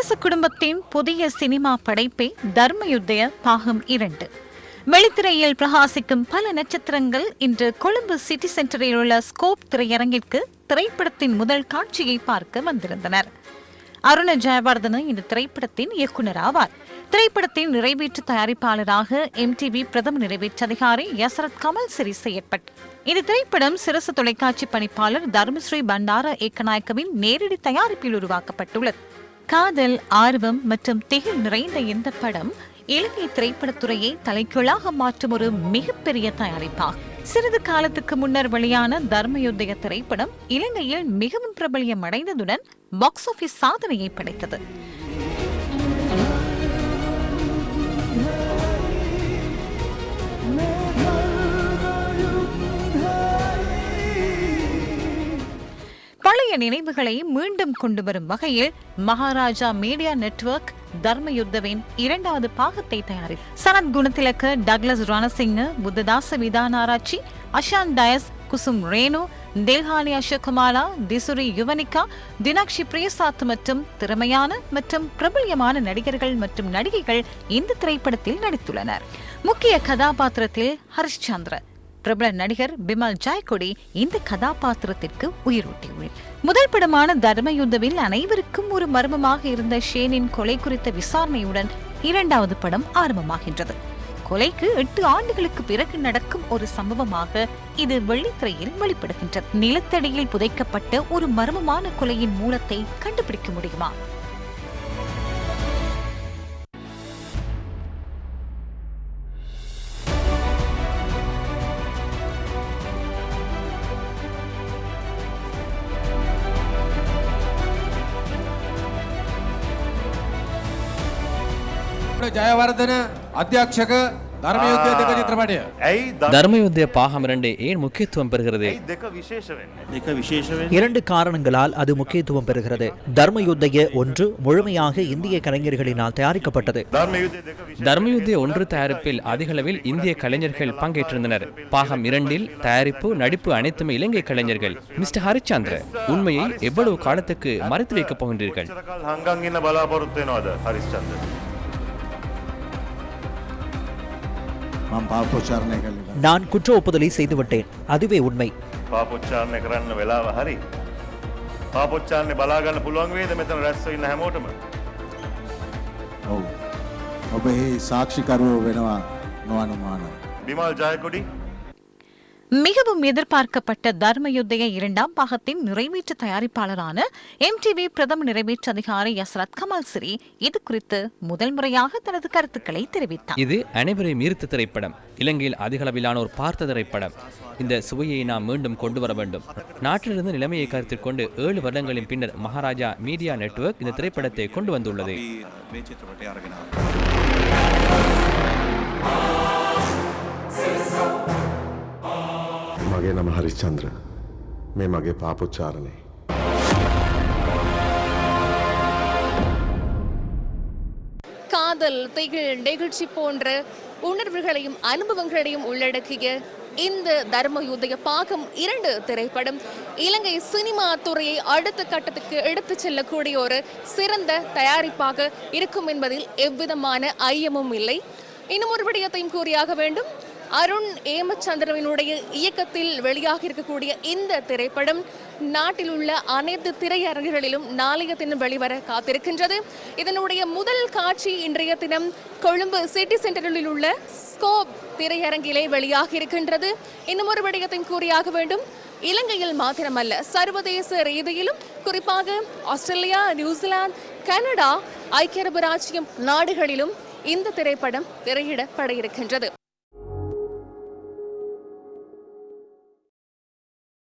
அரச குடும்பத்தின் புதிய சினிமா படைப்பே தர்மயுத்தய பாகம் 2. வெளித்திரையில் பிரகாசிக்கும் பல நட்சத்திரங்கள் இன்று கொழும்பு சிட்டி சென்டரில் உள்ள ஸ்கோப் திரையரங்கிற்கு திரைப்படத்தின் முதல் காட்சியை பார்க்க வந்திருந்தனர். அருண ஜெயவர்தன இந்த திரைப்படத்தின் இயக்குனர் ஆவார். திரைப்படத்தின் நிறைவேற்று தயாரிப்பாளராக MTV பிரதம நிறைவேற்று அதிகாரி யசரத் கமல் சிறி செயற்பட்டு இந்த திரைப்படம் சிரசு தொலைக்காட்சி பணிப்பாளர் தர்மஸ்ரீ பண்டார ஏக்கநாயக்கவின் நேரடி தயாரிப்பில் உருவாக்கப்பட்டுள்ளது. காதல், ஆர்வம் மற்றும் திகில் நிறைந்த இந்த படம் இலங்கை திரைப்படத்துறையை தலைக்கீழாக மாற்றும் ஒரு மிகப்பெரிய தயாரிப்பாகும். சிறிது காலத்துக்கு முன்னர் வெளியான தர்மயுத்தய திரைப்படம் இலங்கையில் மிகவும் பிரபலியம் அடைந்ததுடன் பாக்ஸ் ஆபீஸ் சாதனையை படைத்தது. பழைய நினைவுகளை மீண்டும் கொண்டு வரும் வகையில் மகாராஜா மீடியா நெட்வொர்க் தர்மயுத்தவின் 2வது பாகத்தை தயாரித்து சனத் குணத்திலக்க, டக்ளஸ் ரணசிங்க, புத்ததாச விதானாராய்ச்சி, அஷான் டயஸ், குசும் ரேணு, தேல்ஹானி அசோக்குமாலா, திசுரி யுவனிகா, தினாக்ஷி பிரியசாத் மற்றும் திறமையான மற்றும் பிரபல்யமான நடிகர்கள் மற்றும் நடிகைகள் இந்த திரைப்படத்தில் நடித்துள்ளனர். முக்கிய கதாபாத்திரத்தில் ஹரிஷ்சந்திர, பிரபல நடிகர் பிமல் ஜாய்கொடி இந்த கதாபாத்திரத்திற்கு உயிரூட்டியுள்ளார். முதல் படமான தர்மயுத்தவில் அனைவருக்கும் ஒரு மர்மமாக இருந்த ஷேனின் கொலை குறித்த விசாரணையுடன் 2வது படம் ஆரம்பமாகின்றது. கொலைக்கு 8 ஆண்டுகளுக்கு பிறகு நடக்கும் ஒரு சம்பவமாக இது வெள்ளித்திரையில் வெளிப்படுகின்றது. நிலத்தடியில் புதைக்கப்பட்ட ஒரு மர்மமான கொலையின் மூலத்தை கண்டுபிடிக்க முடியுமா? ஜெயவர்தன அத்தியட்சக தர்மயுத்தய දෙක චිත්‍රපටය. தர்மயுத்தய பாகம் 2 ஏன் முக்கியத்துவம் பெறுகிறது? 2 காரணங்களால் அது முக்கியத்துவம் பெறுகிறது. தர்மயுத்தய 1 முழுமையாக இந்திய கலைஞர்களினால் தயாரிக்கப்பட்டது. தர்மயுத்தய 1 தயாரிப்பில் அதிகளவில் இந்திய கலைஞர்கள் பங்கேற்றிருந்தனர். பாகம் 2இல் தயாரிப்பு, நடிப்பு அனைத்துமே இலங்கை கலைஞர்கள். மிஸ்டர் ஹரிச்சந்திர, உண்மையை எவ்வளவு காலத்துக்கு மறைத்து வைக்கப் போகின்றீர்கள்? நான் குற்ற ஒப்புதலை செய்துவிட்டேன், அதுவே உண்மை. පාපොච්චාරණය කරන්න වෙලාව හරි. පාපොච්චාරණය බලා ගන්න පුළුවන් වේද මෙතන රැස්ව ඉන්න හැමෝටම? ඔව්. ඔබ ඒ සාක්ෂිකරුවෝ වෙනවා නොඅනුමාන. බිමල් ජයකොඩි மிகவும் எதிர்பார்க்கப்பட்ட தர்மயுத்தய 2ஆம் பாகத்தின் நிறைவேற்று தயாரிப்பாளரான MTV பிரதம நிறைவேற்று அதிகாரி யசரத் கமல் சிறி இது குறித்து முதல் முறையாக தனது கருத்துக்களை தெரிவித்தார். இது அனைவரையும் ஈர்த்த திரைப்படம். இலங்கையில் அதிகளவிலானோர் பார்த்த திரைப்படம். இந்த சுவையை நாம் மீண்டும் கொண்டு வர வேண்டும். நாட்டிலிருந்து நிலைமையை கருத்தில் கொண்டு 7 வருடங்களின் பின்னர் மகாராஜா மீடியா நெட்வொர்க் இந்த திரைப்படத்தை கொண்டு வந்துள்ளது. මගේ නම හරිශ්චන්ද්‍ර. මේ මගේ පාපොච්චාරණය. காதல், திகில், நெகிழ்ச்சி போன்ற உணர்வுகளையும் அனுபவங்களையும் உள்ளடக்கிய இந்த தர்மயுத்தய பாகம் 2 திரைப்படம் இலங்கை சினிமா துறையை அடுத்த கட்டத்துக்கு எடுத்துச் செல்லக்கூடிய ஒரு சிறந்த தயாரிப்பாக இருக்கும் என்பதில் எவ்விதமான ஐயமும் இல்லை. இன்னும் ஒரு விடயத்தையும் கூறியாக வேண்டும். அருண் ஏமச்சந்திரவினுடைய இயக்கத்தில் வெளியாக இருக்கக்கூடிய இந்த திரைப்படம் நாட்டில் உள்ள அனைத்து திரையரங்குகளிலும் நாளைய தினம் வெளிவர காத்திருக்கின்றது. இதனுடைய முதல் காட்சி இன்றைய தினம் கொழும்பு சிட்டி சென்டரில் உள்ள ஸ்கோப் திரையரங்கிலே வெளியாக இருக்கின்றது. இன்னும் ஒரு விடயத்தையும் கூறியாக வேண்டும். இலங்கையில் மாத்திரமல்ல, சர்வதேச ரீதியிலும் குறிப்பாக ஆஸ்திரேலியா, நியூசிலாந்து, கனடா, ஐக்கிய அரபு ராச்சியம் நாடுகளிலும் இந்த திரைப்படம் திரையிடப்பட இருக்கின்றது.